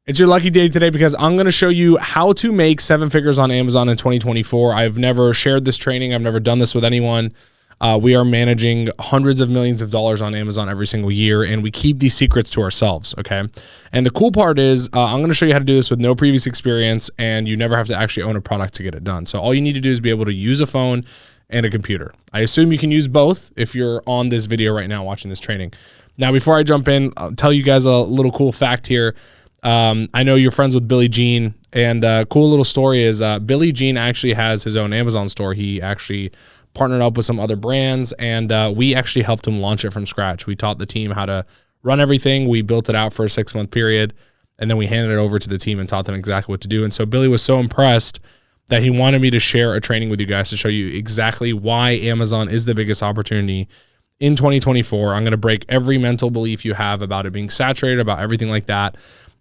It's your lucky day today because I'm going to show you how to make 7 figures on Amazon in 2024. I've never shared this training. I've never done this with anyone. We are managing hundreds of millions of dollars on Amazon every single year, and we keep these secrets to ourselves, okay? And the cool part is I'm going to show you how to do this with no previous experience, and you never have to actually own a product to get it done. So all you need to do is be able to use a phone and a computer. I assume you can use both if you're on this video right now watching this training. Now, before I jump in, I'll tell you guys a little cool fact here. I know you're friends with Billy Jean, and a cool little story is Billy Jean actually has his own Amazon store. He actually partnered up with some other brands, and we actually helped him launch it from scratch. We taught the team how to run everything. We built it out for a 6-month period, and then we handed it over to the team and taught them exactly what to do. And so Billy was so impressed that he wanted me to share a training with you guys to show you exactly why Amazon is the biggest opportunity in 2024. I'm going to break every mental belief you have about it being saturated, about everything like that,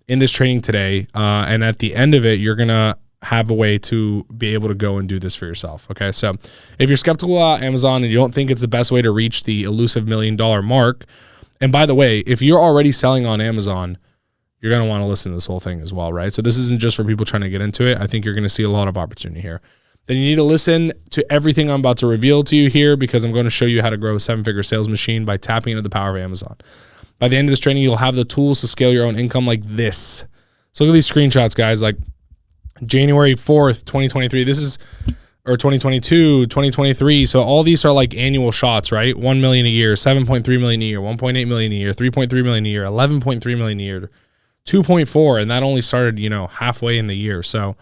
in this training today. And at the end of it, you're going to have a way to be able to go and do this for yourself. Okay. So if you're skeptical about Amazon and you don't think it's the best way to reach the elusive $1 million mark, and by the way, if you're already selling on Amazon, you're going to want to listen to this whole thing as well, right? So this isn't just for people trying to get into it. I think you're going to see a lot of opportunity here. Then you need to listen to everything I'm about to reveal to you here, because I'm going to show you how to grow a 7-figure sales machine by tapping into the power of Amazon. By the end of this training, you'll have the tools to scale your own income like this. So look at these screenshots, guys, like January 4th, 2023. This is, or 2022, 2023. So all these are like annual shots, right? 1 million a year, 7.3 million a year, 1.8 million a year, 3.3 million a year, 11.3 million a year, 2.4. And that only started, halfway in the year. So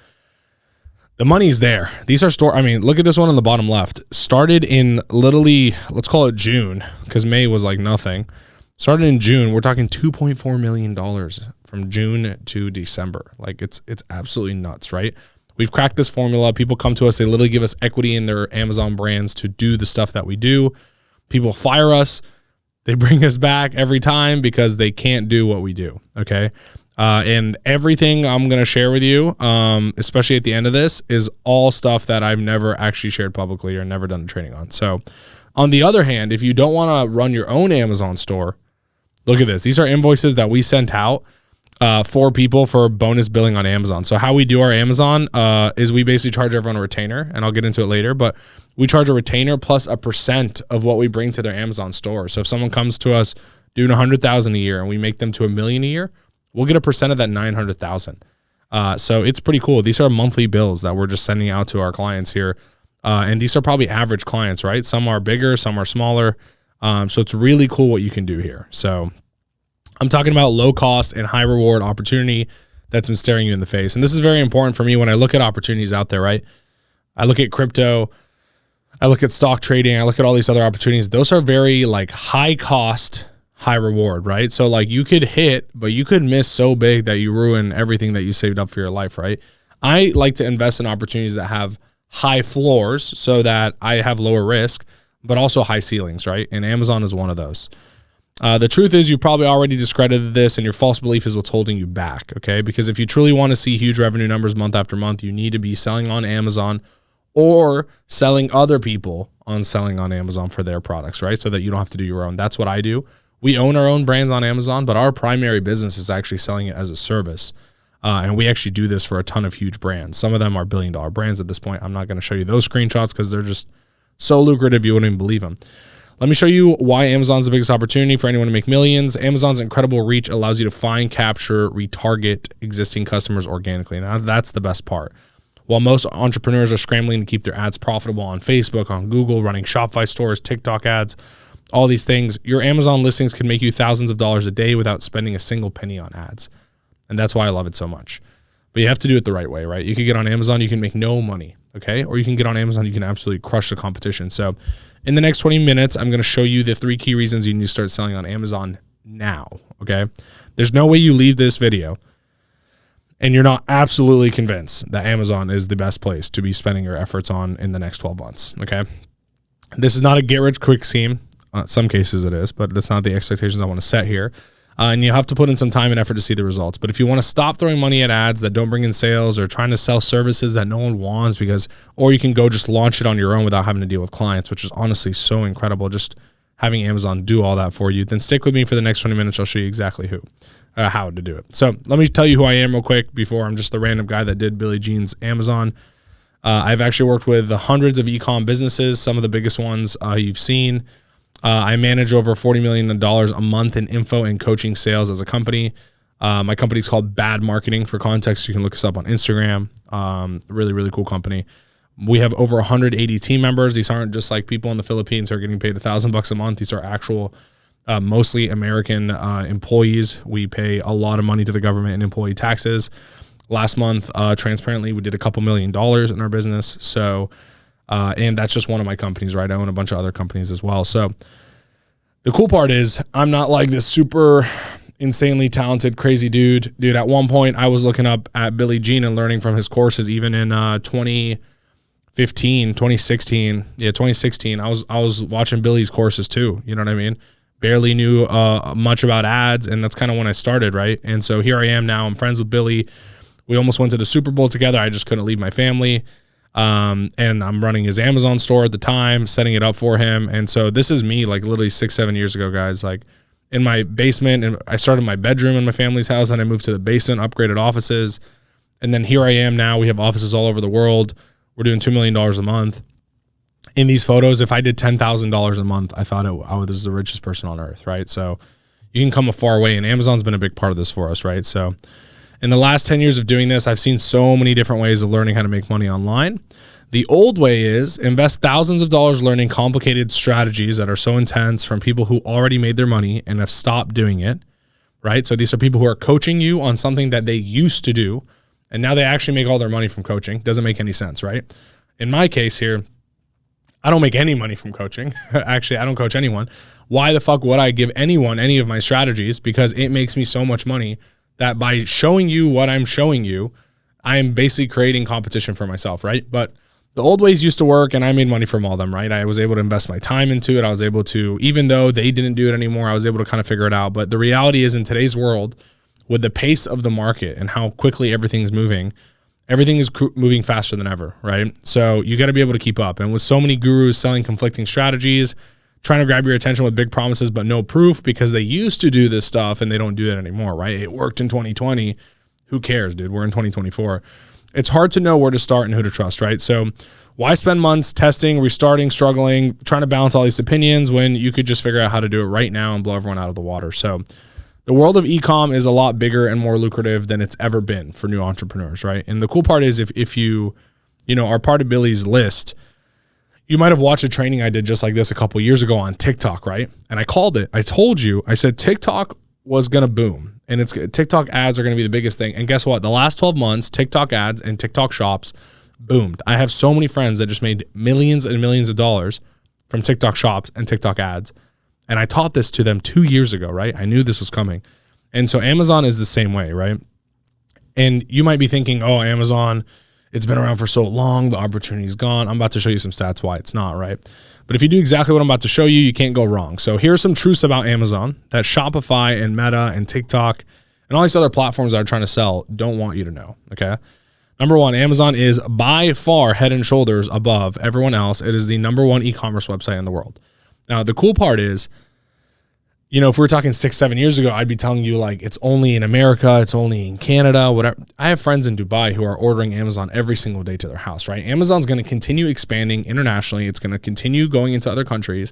the money's there. These are look at this one on the bottom left. Started in literally, let's call it June, because May was like nothing. Started in June. We're talking $2.4 million from June to December. Like it's absolutely nuts, right? We've cracked this formula. People come to us. They literally give us equity in their Amazon brands to do the stuff that we do. People fire us. They bring us back every time because they can't do what we do, okay? And everything I'm going to share with you, especially at the end of this, is all stuff that I've never actually shared publicly or never done a training on. So on the other hand, if you don't want to run your own Amazon store, look at this. These are invoices that we sent out for people for bonus billing on Amazon. So how we do our Amazon is we basically charge everyone a retainer, and I'll get into it later, but we charge a retainer plus a % of what we bring to their Amazon store. So if someone comes to us doing 100,000 a year and we make them to $1 million a year, we'll get a % of that 900,000. So it's pretty cool. These are monthly bills that we're just sending out to our clients here. And these are probably average clients, right? Some are bigger, some are smaller. So it's really cool what you can do here. So I'm talking about low cost and high reward opportunity that's been staring you in the face. And this is very important for me when I look at opportunities out there, right? I look at crypto, I look at stock trading, I look at all these other opportunities. Those are very like high cost, high reward, right? So like you could hit, but you could miss so big that you ruin everything that you saved up for your life, right? I like to invest in opportunities that have high floors so that I have lower risk, but also high ceilings, right? And Amazon is one of those. The truth is you probably already discredited this, and your false belief is what's holding you back, okay? Because if you truly want to see huge revenue numbers month after month, you need to be selling on Amazon or selling other people on selling on Amazon for their products, right? So that you don't have to do your own. That's what I do. We own our own brands on Amazon, but our primary business is actually selling it as a service. And we actually do this for a ton of huge brands. Some of them are billion-dollar brands at this point. I'm not going to show you those screenshots because they're just so lucrative you wouldn't even believe them. Let me show you why Amazon's the biggest opportunity for anyone to make millions. Amazon's incredible reach allows you to find, capture, retarget existing customers organically. Now, that's the best part. While most entrepreneurs are scrambling to keep their ads profitable on Facebook, on Google, running Shopify stores, TikTok ads, all these things, your Amazon listings can make you thousands of dollars a day without spending a single penny on ads. And that's why I love it so much. But you have to do it the right way, right? You can get on Amazon, you can make no money, okay? Or you can get on Amazon, you can absolutely crush the competition. So in the next 20 minutes, I'm going to show you the 3 key reasons you need to start selling on Amazon now, okay? There's no way you leave this video and you're not absolutely convinced that Amazon is the best place to be spending your efforts on in the next 12 months, okay? This is not a get-rich-quick scheme. Some cases it is, but that's not the expectations I want to set here. And you have to put in some time and effort to see the results. But if you want to stop throwing money at ads that don't bring in sales, or trying to sell services that no one wants, or you can go just launch it on your own without having to deal with clients, which is honestly so incredible. Just having Amazon do all that for you, then stick with me for the next 20 minutes. I'll show you exactly how to do it. So let me tell you who I am real quick before I'm just the random guy that did Billie Jean's Amazon. I've actually worked with hundreds of e-com businesses, some of the biggest ones you've seen. I manage over $40 million a month in info and coaching sales as a company. My company's called Bad Marketing. For context, you can look us up on Instagram. Really, really cool company. We have over 180 team members. These aren't just like people in the Philippines who are getting paid $1,000 a month. These are actual, mostly American employees. We pay a lot of money to the government in employee taxes. Last month, transparently, we did a couple $1 million in our business. So, and that's just one of my companies, right? I own a bunch of other companies as well. So the cool part is I'm not like this super insanely talented, crazy dude. Dude, at one point I was looking up at Billie Jean and learning from his courses, even in 2016. I was watching Billie's courses too. You know what I mean? Barely knew much about ads, and that's kind of when I started, right? And so here I am now. I'm friends with Billie. We almost went to the Super Bowl together. I just couldn't leave my family. And I'm running his Amazon store at the time, setting it up for him. And so this is me like literally 6-7 years ago, guys, like in my basement. And I started my bedroom in my family's house, and I moved to the basement, upgraded offices. And then here I am now. We have offices all over the world. We're doing $2 million a month. In these photos, if I did $10,000 a month, I thought I was the richest person on earth, right? So you can come a far way, and Amazon's been a big part of this for us, right? So in the last 10 years of doing this, I've seen so many different ways of learning how to make money online. The old way is invest thousands of dollars learning complicated strategies that are so intense from people who already made their money and have stopped doing it, right? So these are people who are coaching you on something that they used to do, and now they actually make all their money from coaching. Doesn't make any sense, right? In my case here, I don't make any money from coaching. Actually, I don't coach anyone. Why the fuck would I give anyone any of my strategies? Because it makes me so much money that by showing you what I'm showing you, I am basically creating competition for myself, right? But the old ways used to work, and I made money from all of them, right? I was able to invest my time into it. I was able to, even though they didn't do it anymore, I was able to kind of figure it out. But the reality is, in today's world, with the pace of the market and how quickly everything's moving, everything is moving faster than ever, right? So you got to be able to keep up. And with so many gurus selling conflicting strategies, trying to grab your attention with big promises but no proof because they used to do this stuff and they don't do it anymore, right? It worked in 2020. Who cares, dude? We're in 2024. It's hard to know where to start and who to trust, right? So why spend months testing, restarting, struggling, trying to balance all these opinions when you could just figure out how to do it right now and blow everyone out of the water? So the world of e-com is a lot bigger and more lucrative than it's ever been for new entrepreneurs, right? And the cool part is if you are part of Billie's list, you might have watched a training I did just like this a couple years ago on TikTok, right? And I called it. I told you, I said TikTok was going to boom, and TikTok ads are going to be the biggest thing. And guess what? The last 12 months, TikTok ads and TikTok shops boomed. I have so many friends that just made millions and millions of dollars from TikTok shops and TikTok ads. And I taught this to them 2 years ago, right? I knew this was coming. And so Amazon is the same way, right? And you might be thinking, oh, Amazon, it's been around for so long, the opportunity's gone. I'm about to show you some stats why it's not, right? But if you do exactly what I'm about to show you, you can't go wrong. So here are some truths about Amazon that Shopify and Meta and TikTok and all these other platforms that are trying to sell don't want you to know, okay? Number one, Amazon is by far head and shoulders above everyone else. It is the number one e-commerce website in the world. Now, the cool part is, if we were talking 6-7 years ago, I'd be telling you like it's only in America, it's only in Canada, whatever. I have friends in Dubai who are ordering Amazon every single day to their house, right? Amazon's going to continue expanding internationally. It's going to continue going into other countries.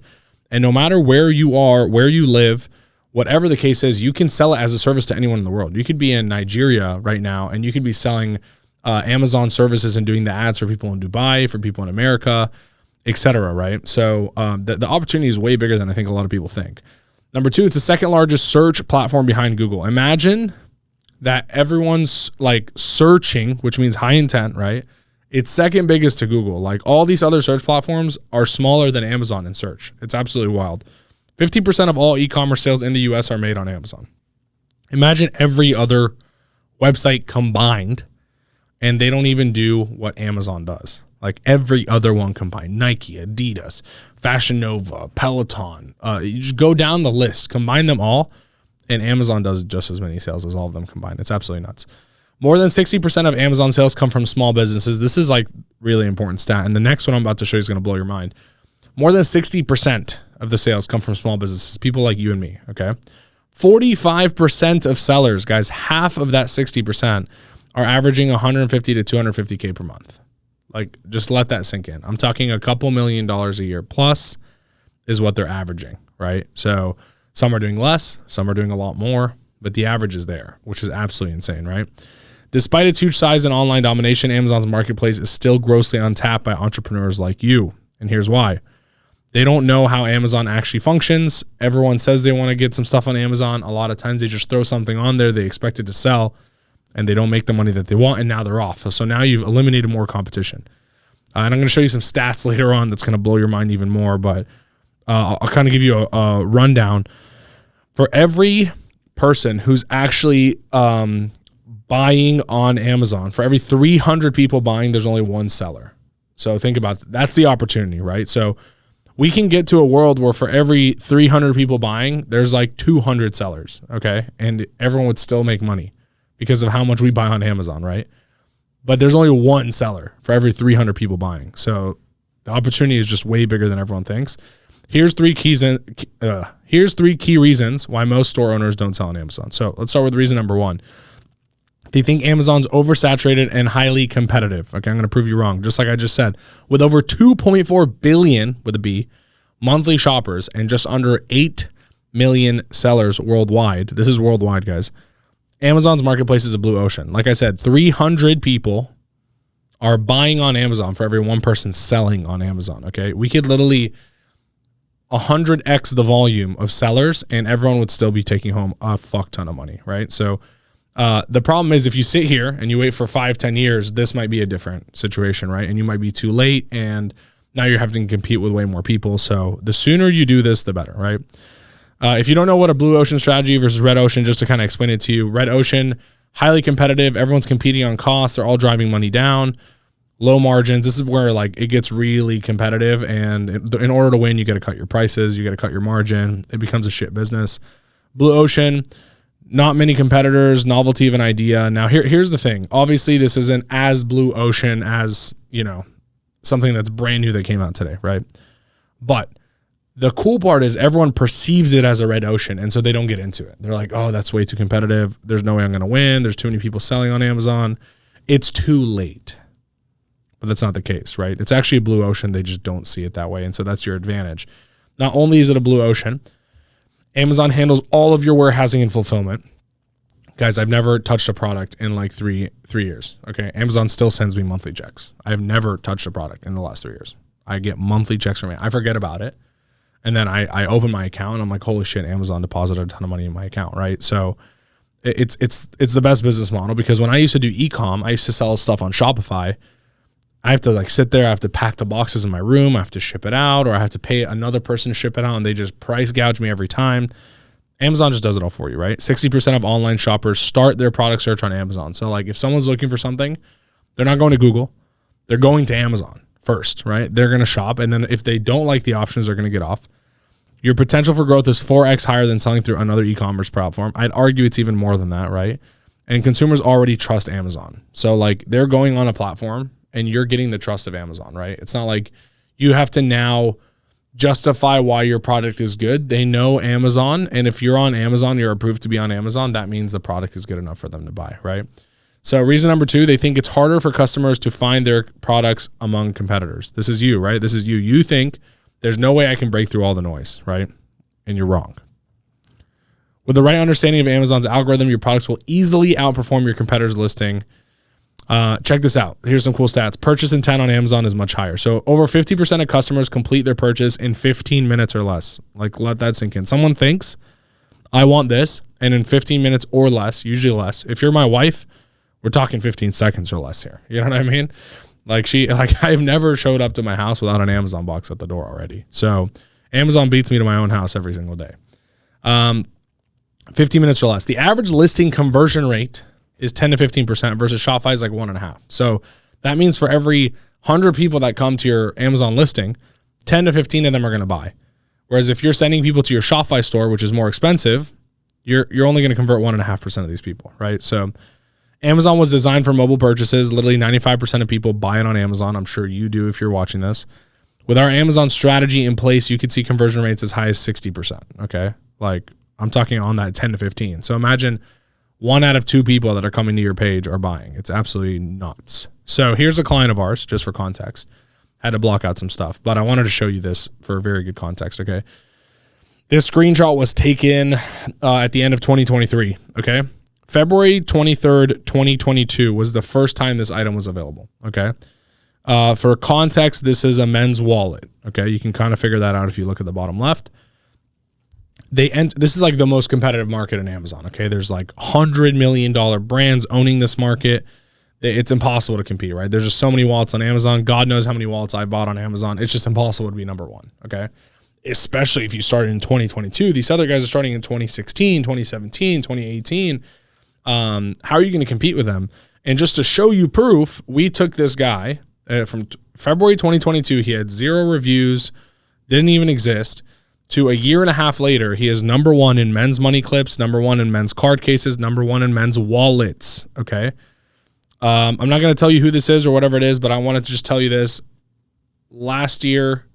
And no matter where you are, where you live, whatever the case is, you can sell it as a service to anyone in the world. You could be in Nigeria right now, and you could be selling Amazon services and doing the ads for people in Dubai, for people in America, etc. Right? So the opportunity is way bigger than I think a lot of people think. Number two, it's the second largest search platform behind Google. Imagine that everyone's like searching, which means high intent, right? It's second biggest to Google. Like all these other search platforms are smaller than Amazon in search. It's absolutely wild. 50% of all e-commerce sales in the US are made on Amazon. Imagine every other website combined, and they don't even do what Amazon does. Like every other one combined, Nike, Adidas, Fashion Nova, Peloton, you just go down the list, combine them all, and Amazon does just as many sales as all of them combined. It's absolutely nuts. More than 60% of Amazon sales come from small businesses. This is like really important stat. And the next one I'm about to show you is going to blow your mind. More than 60% of the sales come from small businesses, people like you and me, okay? 45% of sellers, guys, half of that 60% are averaging 150 to 250K per month. Like, just let that sink in. I'm talking a couple $1 million a year plus is what they're averaging, right? So some are doing less, some are doing a lot more, but the average is there, which is absolutely insane, right? Despite its huge size and online domination, Amazon's marketplace is still grossly untapped by entrepreneurs like you. And here's why. They don't know how Amazon actually functions. Everyone says they want to get some stuff on Amazon. A lot of times they just throw something on there, they expect it to sell, and they don't make the money that they want, and now they're off. So now you've eliminated more competition. And I'm going to show you some stats later on that's going to blow your mind even more, but I'll kind of give you a rundown. For every person who's actually buying on Amazon, for every 300 people buying, there's only one seller. So think about that. That's the opportunity, right? So we can get to a world where for every 300 people buying, there's like 200 sellers, okay? And everyone would still make money because of how much we buy on Amazon, right? But there's only one seller for every 300 people buying. So the opportunity is just way bigger than everyone thinks. Here's three key reasons why most store owners don't sell on Amazon. So let's start with reason number one. They think Amazon's oversaturated and highly competitive. Okay, I'm going to prove you wrong. Just like I just said, with over 2.4 billion, with a B, monthly shoppers and just under 8 million sellers worldwide. This is worldwide, guys. Amazon's marketplace is a blue ocean. Like I said, 300 people are buying on Amazon for every one person selling on Amazon, okay? We could literally 100x the volume of sellers and everyone would still be taking home a fuck ton of money, right? So the problem is if you sit here and you wait for 5-10 years, this might be a different situation, right? And you might be too late and now you're having to compete with way more people. So the sooner you do this, the better, right? If you don't know what a blue ocean strategy versus red ocean, just to kind of explain it to you, red ocean, highly competitive. Everyone's competing on costs. They're all driving money down, low margins. This is where like it gets really competitive. And in order to win, you got to cut your prices. You got to cut your margin. It becomes a shit business. Blue ocean, not many competitors, novelty of an idea. Now here's the thing. Obviously this isn't as blue ocean as, you know, something that's brand new that came out today, right? But the cool part is everyone perceives it as a red ocean, and so they don't get into it. They're like, oh, that's way too competitive. There's no way I'm going to win. There's too many people selling on Amazon. It's too late. But that's not the case, right? It's actually a blue ocean. They just don't see it that way, and so that's your advantage. Not only is it a blue ocean, Amazon handles all of your warehousing and fulfillment. Guys, I've never touched a product in like three years, okay? Amazon still sends me monthly checks. I've never touched a product in the last 3 years. I get monthly checks from it. I forget about it. And then I open my account and I'm like, holy shit, Amazon deposited a ton of money in my account, right? So it's the best business model because when I used to do e-com, I used to sell stuff on Shopify. I have to like sit there, I have to pack the boxes in my room, I have to ship it out, or I have to pay another person to ship it out and they just price gouge me every time. Amazon just does it all for you, right? 60% of online shoppers start their product search on Amazon. So like if someone's looking for something, they're not going to Google, they're going to Amazon first, right? They're going to shop. And then if they don't like the options, they're going to get off. Your potential for growth is 4x higher than selling through another e-commerce platform. I'd argue it's even more than that, right? And consumers already trust Amazon. So like they're going on a platform and you're getting the trust of Amazon, right? It's not like you have to now justify why your product is good. They know Amazon. And if you're on Amazon, you're approved to be on Amazon. That means the product is good enough for them to buy, right? So reason number two, they think it's harder for customers to find their products among competitors. This is you, right? This is you. You think there's no way I can break through all the noise, right? And you're wrong. With the right understanding of Amazon's algorithm, your products will easily outperform your competitors' listing. Check this out. Here's some cool stats. Purchase intent on Amazon is much higher. So over 50% of customers complete their purchase in 15 minutes or less. Like let that sink in. Someone thinks, I want this, and in 15 minutes or less, usually less. If you're my wife, we're talking 15 seconds or less here. You know what I mean? Like I've never showed up to my house without an Amazon box at the door already. So Amazon beats me to my own house every single day. 15 minutes or less. The average listing conversion rate is 10 to 15% versus Shopify is like 1.5. So that means for every 100 people that come to your Amazon listing, 10 to 15 of them are going to buy. Whereas if you're sending people to your Shopify store, which is more expensive, you're only going to convert 1.5% of these people, right? So Amazon was designed for mobile purchases. Literally 95% of people buy it on Amazon. I'm sure you do if you're watching this. With our Amazon strategy in place, you could see conversion rates as high as 60%. Okay. Like I'm talking on that 10 to 15. So imagine 1 out of 2 people that are coming to your page are buying. It's absolutely nuts. So here's a client of ours, just for context. Had to block out some stuff, but I wanted to show you this for very good context. Okay. This screenshot was taken at the end of 2023. Okay. February 23rd, 2022 was the first time this item was available. Okay. For context, this is a men's wallet. Okay. You can kind of figure that out if you look at the bottom left. This is like the most competitive market in Amazon. Okay. There's like $100 million brands owning this market. It's impossible to compete, right? There's just so many wallets on Amazon. God knows how many wallets I bought on Amazon. It's just impossible to be number one. Okay. Especially if you started in 2022, these other guys are starting in 2016, 2017, 2018. How are you going to compete with them? And just to show you proof, we took this guy from February 2022. He had 0 reviews, didn't even exist, to a year and a half later. He is number 1 in men's money clips, number 1 in men's card cases, number 1 in men's wallets. Okay. I'm not going to tell you who this is or whatever it is, but I wanted to just tell you this. Last year,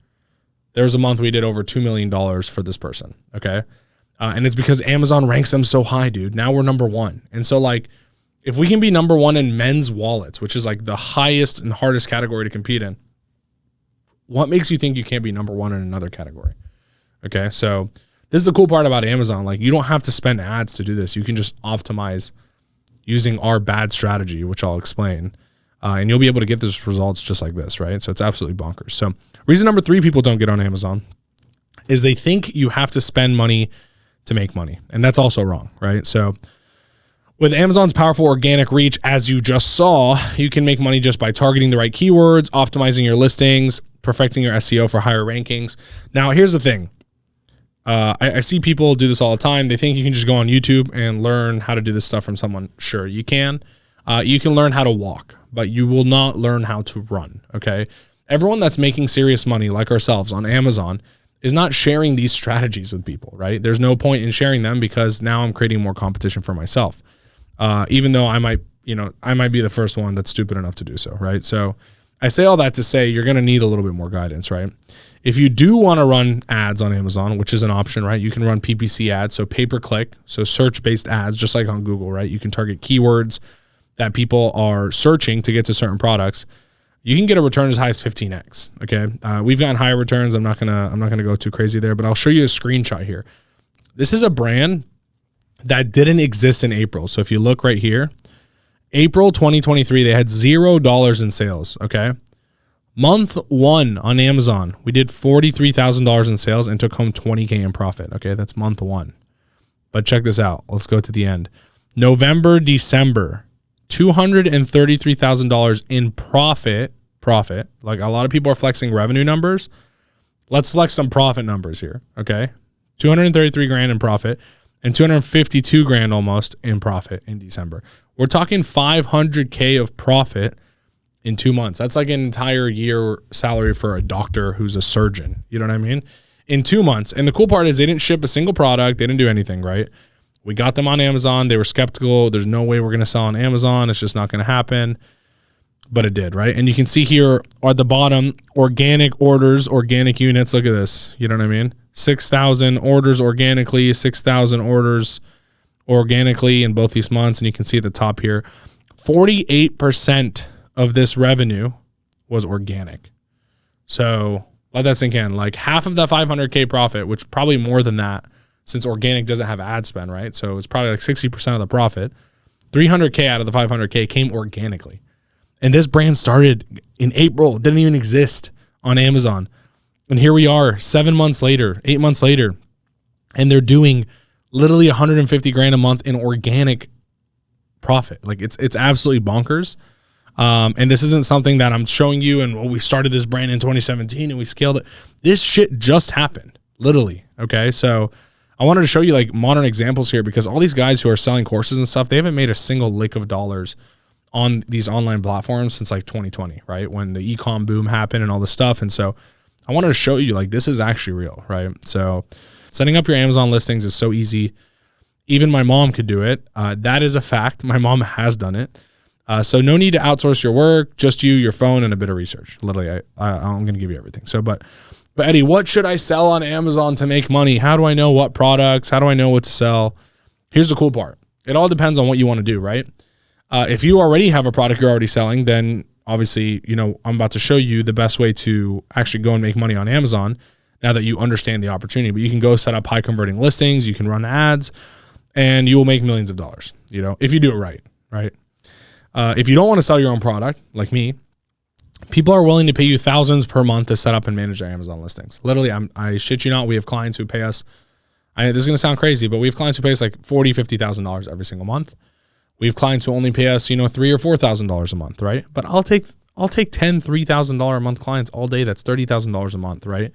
there was a month we did over $2 million for this person. Okay. And it's because Amazon ranks them so high, dude. Now we're number 1. And so like, if we can be number 1 in men's wallets, which is like the highest and hardest category to compete in, what makes you think you can't be number 1 in another category? Okay. So this is the cool part about Amazon. Like you don't have to spend ads to do this. You can just optimize using our bad strategy, which I'll explain. And you'll be able to get those results just like this, right? So it's absolutely bonkers. So reason number 3 people don't get on Amazon is they think you have to spend money to make money. And that's also wrong, right? So with Amazon's powerful organic reach, as you just saw, you can make money just by targeting the right keywords, optimizing your listings, perfecting your SEO for higher rankings. Now, here's the thing. I see people do this all the time. They think you can just go on YouTube and learn how to do this stuff from someone. Sure, you can. You can learn how to walk, but you will not learn how to run, okay? Everyone that's making serious money, like ourselves on Amazon, is not sharing these strategies with people, right? There's no point in sharing them because now I'm creating more competition for myself. Even though I might be the first one that's stupid enough to do so, right? So I say all that to say you're going to need a little bit more guidance, right? If you do want to run ads on Amazon, which is an option, right? You can run PPC ads, so pay-per-click, so search-based ads, just like on Google, right? You can target keywords that people are searching to get to certain products. You can get a return as high as 15x. Okay, we've gotten higher returns. I'm not gonna go too crazy there, but I'll show you a screenshot here. This is a brand that didn't exist in April. So if you look right here, April 2023, they had $0 in sales. Okay, month 1 on Amazon, we did $43,000 in sales and took home $20K in profit. Okay, that's month 1. But check this out. Let's go to the end. November, December. $233,000 in profit. Like a lot of people are flexing revenue numbers. Let's flex some profit numbers here. Okay. 233 grand in profit and 252 grand almost in profit in December. We're talking 500K of profit in 2 months. That's like an entire year salary for a doctor who's a surgeon. You know what I mean? In 2 months. And the cool part is they didn't ship a single product. They didn't do anything, right? We got them on Amazon. They were skeptical. There's no way we're going to sell on Amazon. It's just not going to happen. But it did, right? And you can see here at the bottom, organic orders, organic units. Look at this. You know what I mean? 6,000 orders organically, 6,000 orders organically in both these months. And you can see at the top here, 48% of this revenue was organic. So let that sink in. Like half of that 500K profit, which probably more than that, since organic doesn't have ad spend, right? So it's probably like 60% of the profit. 300K out of the 500K came organically. And this brand started in April, didn't even exist on Amazon. And here we are 7 months later, 8 months later, and they're doing literally 150 grand a month in organic profit. Like it's absolutely bonkers. And this isn't something that I'm showing you and we started this brand in 2017 and we scaled it. This shit just happened, literally. Okay. So I wanted to show you like modern examples here because all these guys who are selling courses and stuff, they haven't made a single lick of dollars on these online platforms since like 2020, right? When the e-com boom happened and all this stuff. And so I wanted to show you like this is actually real, right? So setting up your Amazon listings is so easy. Even my mom could do it. That is a fact. My mom has done it. So no need to outsource your work, just you, your phone, and a bit of research. Literally, I'm going to give you everything. So, but Eddie, what should I sell on Amazon to make money? How do I know what products? How do I know what to sell? Here's the cool part. It all depends on what you want to do, right? If you already have a product you're already selling, then obviously, I'm about to show you the best way to actually go and make money on Amazon now that you understand the opportunity. But you can go set up high converting listings, you can run ads, and you will make millions of dollars, if you do it right, right? If you don't want to sell your own product, like me, people are willing to pay you thousands per month to set up and manage their Amazon listings. Literally, I shit you not, we have clients who pay us, this is going to sound crazy, but we have clients who pay us like $40,000, $50,000 every single month. We have clients who only pay us, $3,000 or $4,000 a month, right? But I'll take 10 $3,000 a month clients all day. That's $30,000 a month, right?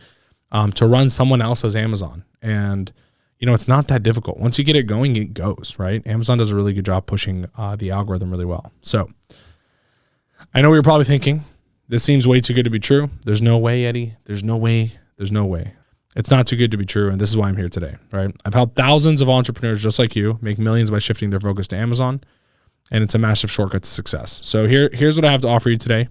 To run someone else's Amazon. And it's not that difficult. Once you get it going, it goes, right? Amazon does a really good job pushing the algorithm really well. So I know what you're probably thinking, this seems way too good to be true. There's no way, Eddie. There's no way. There's no way. It's not too good to be true, and this is why I'm here today, right? I've helped thousands of entrepreneurs just like you make millions by shifting their focus to Amazon, and it's a massive shortcut to success. So here's what I have to offer you today,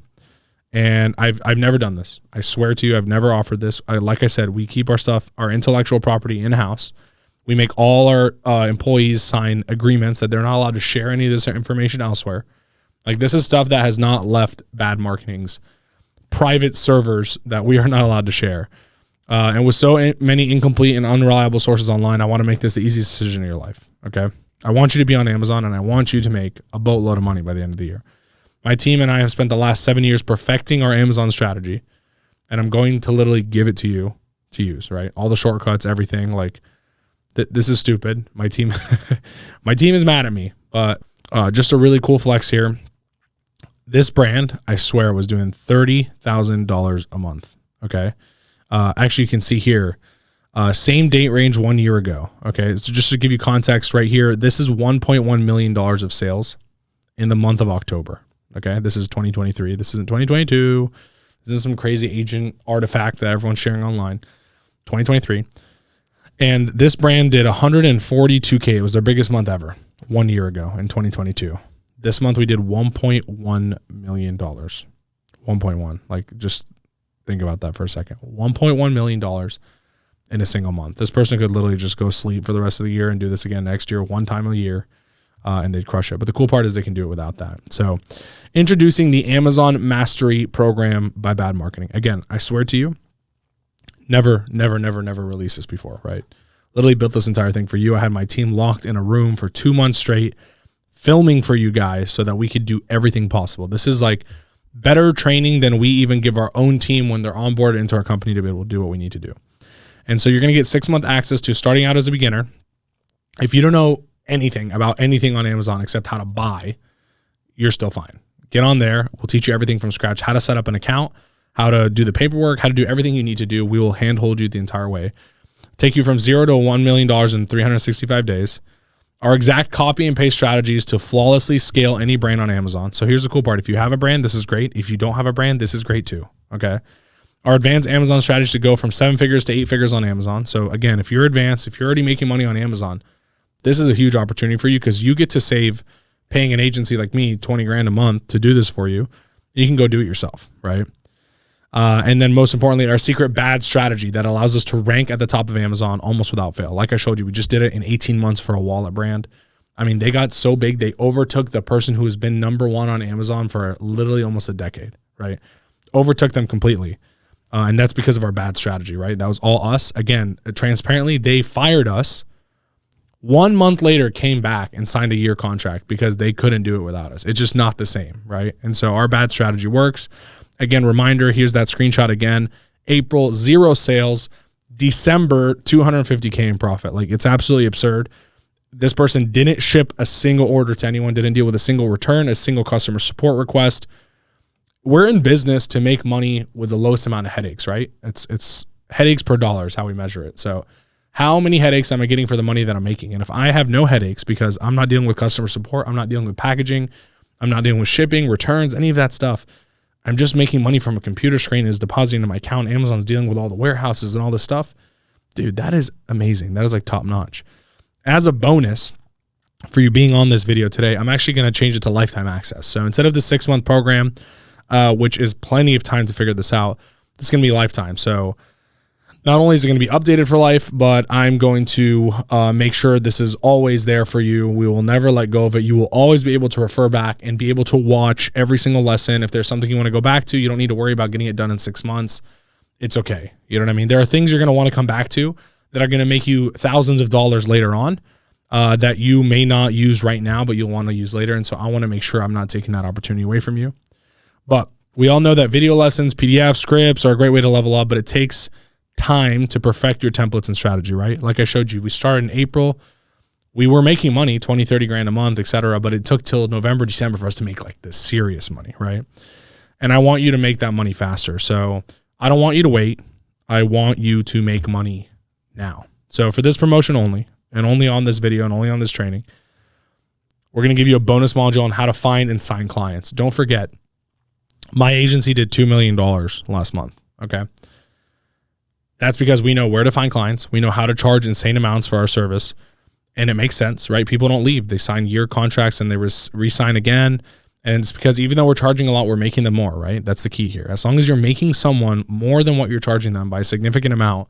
and I've never done this. I swear to you, I've never offered this. Like I said, we keep our stuff, our intellectual property in-house. We make all our employees sign agreements that they're not allowed to share any of this information elsewhere. Like, this is stuff that has not left Bad Marketing's private servers that we are not allowed to share. And with so many incomplete and unreliable sources online, I want to make this the easiest decision in your life, okay? I want you to be on Amazon, and I want you to make a boatload of money by the end of the year. My team and I have spent the last 7 years perfecting our Amazon strategy, and I'm going to literally give it to you to use, right? All the shortcuts, everything. Like, this is stupid. My team is mad at me, but just a really cool flex here. This brand, I swear, was doing $30,000 a month, okay? Actually, you can see here, same date range 1 year ago. Okay, so just to give you context right here, this is $1.1 million of sales in the month of October. Okay, this is 2023. This isn't 2022. This is some crazy agent artifact that everyone's sharing online. 2023. And this brand did 142K. It was their biggest month ever 1 year ago in 2022. This month we did $1.1 million. 1.1. Like, just think about that for a second. $1.1 million in a single month. This person could literally just go sleep for the rest of the year and do this again next year, one time a year, and they'd crush it. But the cool part is they can do it without that. So introducing the Amazon Mastery Program by Bad Marketing. Again, I swear to you, never released this before, right? Literally built this entire thing for you. I had my team locked in a room for 2 months straight, filming for you guys so that we could do everything possible. This is like better training than we even give our own team when they're onboarded into our company to be able to do what we need to do. And so you're going to get 6-month access to starting out as a beginner. If you don't know anything about anything on Amazon except how to buy, you're still fine. Get on there. We'll teach you everything from scratch, how to set up an account, how to do the paperwork, how to do everything you need to do. We will handhold you the entire way. Take you from $0 to $1 million in 365 days. Our exact copy and paste strategies to flawlessly scale any brand on Amazon. So here's the cool part. If you have a brand, this is great. If you don't have a brand, this is great too. Okay. Our advanced Amazon strategy to go from 7 figures to 8 figures on Amazon. So again, if you're advanced, if you're already making money on Amazon, this is a huge opportunity for you because you get to save paying an agency like me $20,000 a month to do this for you. You can go do it yourself, right? And then most importantly, our secret bad strategy that allows us to rank at the top of Amazon almost without fail. Like I showed you, we just did it in 18 months for a wallet brand. I mean, they got so big, they overtook the person who has been number one on Amazon for literally almost a decade, right? Overtook them completely. And that's because of our bad strategy, right? That was all us. Again, transparently, they fired us. 1 month later, came back and signed a year contract because they couldn't do it without us. It's just not the same, right? And so our bad strategy works. Again, reminder, here's that screenshot again. April, 0 sales. December, 250K in profit. Like, it's absolutely absurd. This person didn't ship a single order to anyone, didn't deal with a single return, a single customer support request. We're in business to make money with the lowest amount of headaches, right? It's headaches per dollar is how we measure it. So how many headaches am I getting for the money that I'm making? And if I have no headaches because I'm not dealing with customer support, I'm not dealing with packaging, I'm not dealing with shipping, returns, any of that stuff, I'm just making money from a computer screen and is depositing into my account. Amazon's dealing with all the warehouses and all this stuff. Dude, that is amazing. That is like top notch. As a bonus, for you being on this video today. I'm actually going to change it to lifetime access. So instead of the 6-month program, which is plenty of time to figure this out, it's going to be lifetime. So not only is it going to be updated for life, but I'm going to make sure this is always there for you. We will never let go of it. You will always be able to refer back and be able to watch every single lesson. If there's something you want to go back to, you don't need to worry about getting it done in 6 months. It's okay. You know what I mean? There are things you're going to want to come back to that are going to make you thousands of dollars later on that you may not use right now, but you'll want to use later. And so I want to make sure I'm not taking that opportunity away from you. But we all know that video lessons, PDF, scripts are a great way to level up, but it takes time to perfect your templates and strategy, right? Like I showed you, we started in April. We were making money, 20, 30 grand a month, etc. But it took till November, December for us to make like this serious money, right? And I want you to make that money faster. So I don't want you to wait. I want you to make money now. So for this promotion only, and only on this video and only on this training, we're going to give you a bonus module on how to find and sign clients. Don't forget, my agency did $2 million last month, okay? That's because we know where to find clients. We know how to charge insane amounts for our service. And it makes sense, right? People don't leave. They sign year contracts and they re-sign again. And it's because even though we're charging a lot, we're making them more, right? That's the key here. As long as you're making someone more than what you're charging them by a significant amount,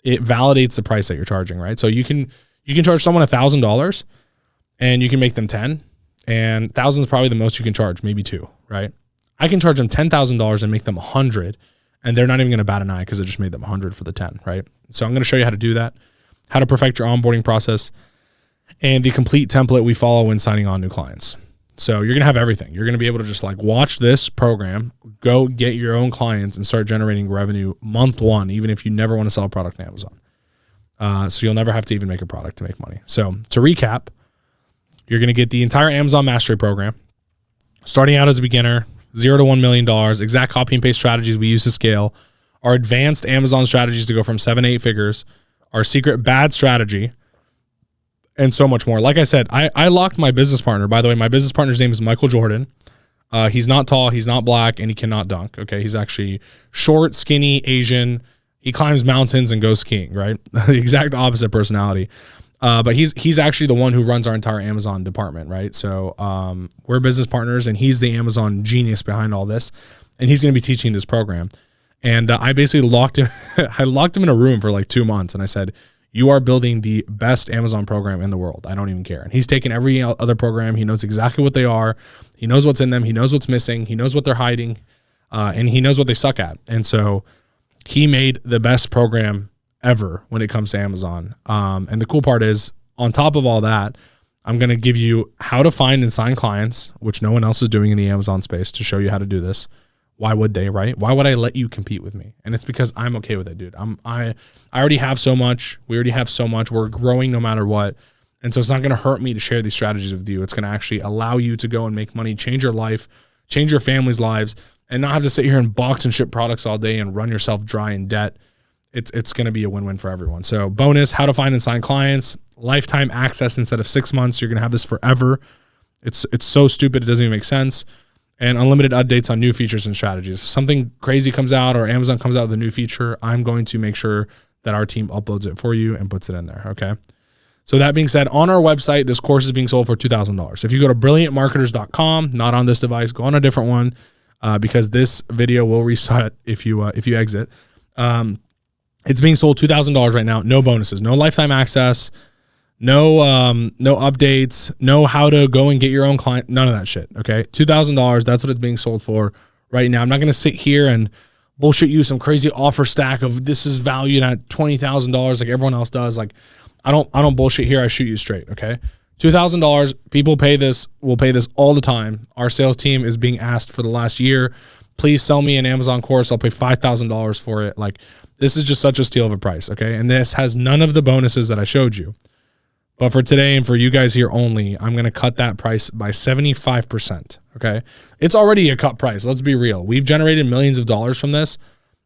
it validates the price that you're charging, right? So you can charge someone $1,000 and you can make them 10, and 1,000 is probably the most you can charge, maybe 2, right? I can charge them $10,000 and make them 100. And they're not even going to bat an eye because I just made them 100 for the 10, right? So I'm going to show you how to do that, how to perfect your onboarding process, and the complete template we follow when signing on new clients. So you're going to have everything. You're going to be able to just like watch this program, go get your own clients, and start generating revenue month 1, even if you never want to sell a product on Amazon. So you'll never have to even make a product to make money. So to recap, you're going to get the entire Amazon Mastery program, starting out as a beginner, $0 to $1 million, exact copy and paste strategies we use to scale, our advanced Amazon strategies to go from 7 to 8 figures, our secret bad strategy, and so much more. Like I said, I locked my business partner. By the way, my business partner's name is Michael Jordan. He's not tall, he's not black, and he cannot dunk. Okay, he's actually short, skinny, Asian. He climbs mountains and goes skiing, right? The exact opposite personality. But he's actually the one who runs our entire Amazon department, right? So we're business partners, and he's the Amazon genius behind all this, and he's going to be teaching this program. And I basically locked him. I locked him in a room for like 2 months, and I said, "You are building the best Amazon program in the world. I don't even care." And he's taken every other program. He knows exactly what they are. He knows what's in them. He knows what's missing. He knows what they're hiding, and he knows what they suck at. And so he made the best program ever when it comes to Amazon. And the cool part is, on top of all that, I'm going to give you how to find and sign clients, which no one else is doing in the Amazon space, to show you how to do this. Why would they, right? Why would I let you compete with me? And it's because I'm okay with it, dude. I already have so much. We already have so much. We're growing no matter what. And so it's not going to hurt me to share these strategies with you. It's going to actually allow you to go and make money, change your life, change your family's lives, and not have to sit here and box and ship products all day and run yourself dry in debt. It's going to be a win-win for everyone. So bonus, how to find and sign clients, lifetime access instead of 6 months. You're going to have this forever. It's so stupid. It doesn't even make sense. And unlimited updates on new features and strategies. If something crazy comes out or Amazon comes out with a new feature, I'm going to make sure that our team uploads it for you and puts it in there. Okay. So that being said, on our website, this course is being sold for $2,000. If you go to brilliantmarketers.com, not on this device, go on a different one, because this video will reset if you exit. It's being sold $2,000 right now. No bonuses, no lifetime access, no updates, no how to go and get your own client, none of that shit. Okay, $2,000. That's what it's being sold for right now. I'm not going to sit here and bullshit you some crazy offer stack of this is valued at $20,000 like everyone else does. Like I don't bullshit here. I shoot you straight. Okay, $2,000. People pay this. Will pay this all the time. Our sales team is being asked for the last year, please sell me an Amazon course. I'll pay $5,000 for it. Like, this is just such a steal of a price, okay? And this has none of the bonuses that I showed you. But for today and for you guys here only, I'm going to cut that price by 75%, okay? It's already a cut price. Let's be real. We've generated millions of dollars from this,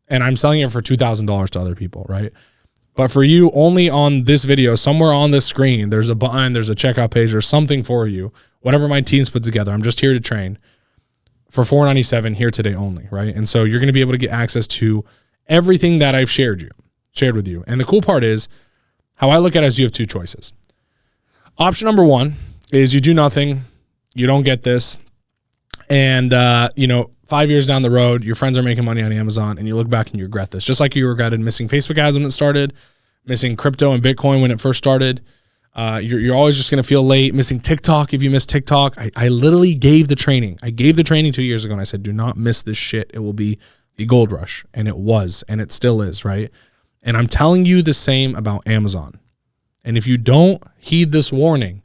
and I'm selling it for $2,000 to other people, right? But for you, only on this video, somewhere on this screen, there's a button, there's a checkout page, or something for you. Whatever my team's put together, I'm just here to train for $497 here today only, right? And so you're going to be able to get access to everything that I've shared with you. And the cool part is, how I look at it is you have two choices. Option number one is you do nothing, you don't get this, and 5 years down the road, your friends are making money on Amazon, and you look back and you regret this. Just like you regretted missing Facebook ads when it started, missing crypto and Bitcoin when it first started. You're always just going to feel late. Missing TikTok if you miss TikTok. I literally gave the training. I gave the training 2 years ago, and I said, do not miss this shit. It will be the gold rush. And it was, and it still is, right? And I'm telling you the same about Amazon. And if you don't heed this warning,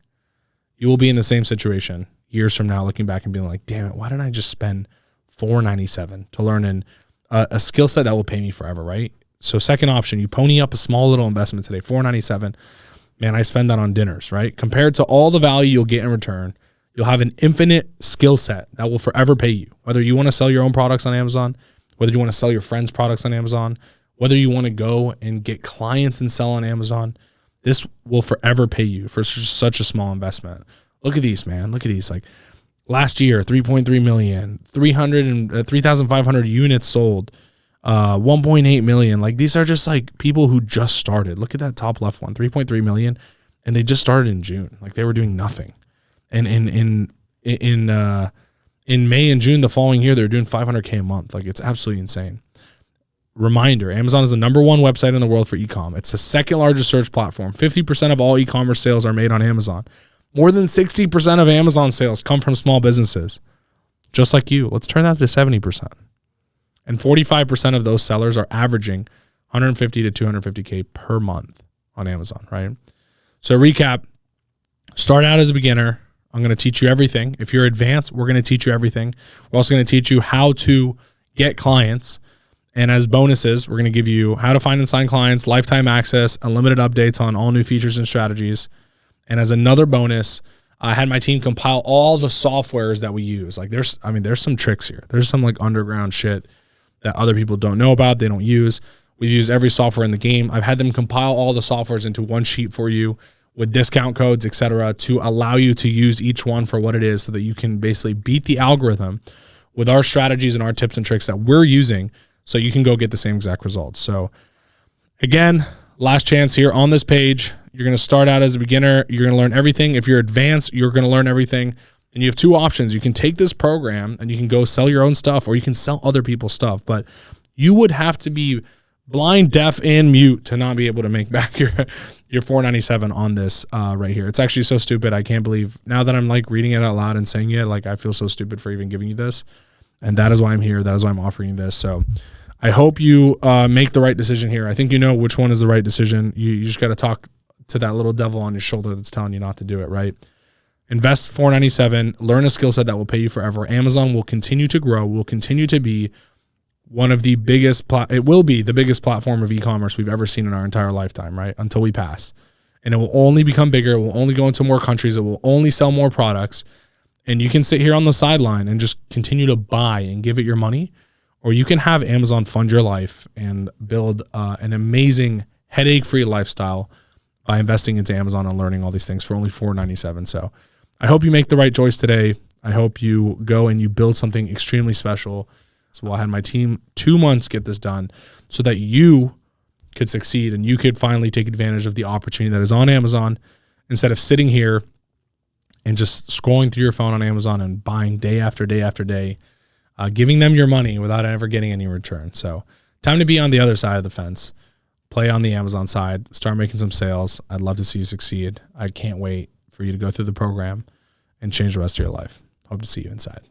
you will be in the same situation years from now, looking back and being like, damn it, why didn't I just spend $497 to learn a skill set that will pay me forever, right? So second option, you pony up a small little investment today, $497. Man, I spend that on dinners, right? Compared to all the value you'll get in return, you'll have an infinite skill set that will forever pay you. Whether you want to sell your own products on Amazon, whether you want to sell your friends' products on Amazon, whether you want to go and get clients and sell on Amazon, this will forever pay you for such a small investment. Look at these, man. Look at these. Like last year, 3.3 million, 3,500 units sold, 1.8 million. Like these are just like people who just started. Look at that top left one, 3.3 million, and they just started in June. Like they were doing nothing. And in May and June the following year, they were doing 500K a month. Like it's absolutely insane. Reminder, Amazon is the #1 website in the world for e-com. It's the second largest search platform. 50% of all e-commerce sales are made on Amazon. More than 60% of Amazon sales come from small businesses, just like you. Let's turn that to 70%. And 45% of those sellers are averaging 150 to 250K per month on Amazon, right? So recap, start out as a beginner. I'm going to teach you everything. If you're advanced, we're going to teach you everything. We're also going to teach you how to get clients. And as bonuses, we're going to give you how to find and sign clients, lifetime access, unlimited updates on all new features and strategies. And as another bonus, I had my team compile all the softwares that we use. Like there's some tricks here. There's some like underground shit that other people don't know about, they don't use. We use every software in the game. I've had them compile all the softwares into one sheet for you with discount codes, etc., to allow you to use each one for what it is so that you can basically beat the algorithm with our strategies and our tips and tricks that we're using so you can go get the same exact results. So again, last chance here on this page. You're going to start out as a beginner. You're going to learn everything. If you're advanced, you're going to learn everything. And you have two options. You can take this program and you can go sell your own stuff, or you can sell other people's stuff. But you would have to be blind, deaf, and mute to not be able to make back your $497 on this right here. It's actually so stupid. I can't believe now that I'm like reading it out loud and saying it, like I feel so stupid for even giving you this. And that is why I'm here. That is why I'm offering you this. So I hope you make the right decision here. I think you know which one is the right decision. You just got to talk to that little devil on your shoulder that's telling you not to do it, right? Invest $497, learn a skill set that will pay you forever. Amazon will continue to grow, will continue to be one of the biggest, it will be the biggest platform of e-commerce we've ever seen in our entire lifetime, right? Until we pass. And it will only become bigger. It will only go into more countries. It will only sell more products. And you can sit here on the sideline and just continue to buy and give it your money. Or you can have Amazon fund your life and build an amazing headache-free lifestyle by investing into Amazon and learning all these things for only $497. So I hope you make the right choice today. I hope you go and you build something extremely special. So I had my team 2 months get this done so that you could succeed and you could finally take advantage of the opportunity that is on Amazon instead of sitting here and just scrolling through your phone on Amazon and buying day after day after day, giving them your money without ever getting any return. So time to be on the other side of the fence. Play on the Amazon side, start making some sales. I'd love to see you succeed. I can't wait for you to go through the program and change the rest of your life. Hope to see you inside.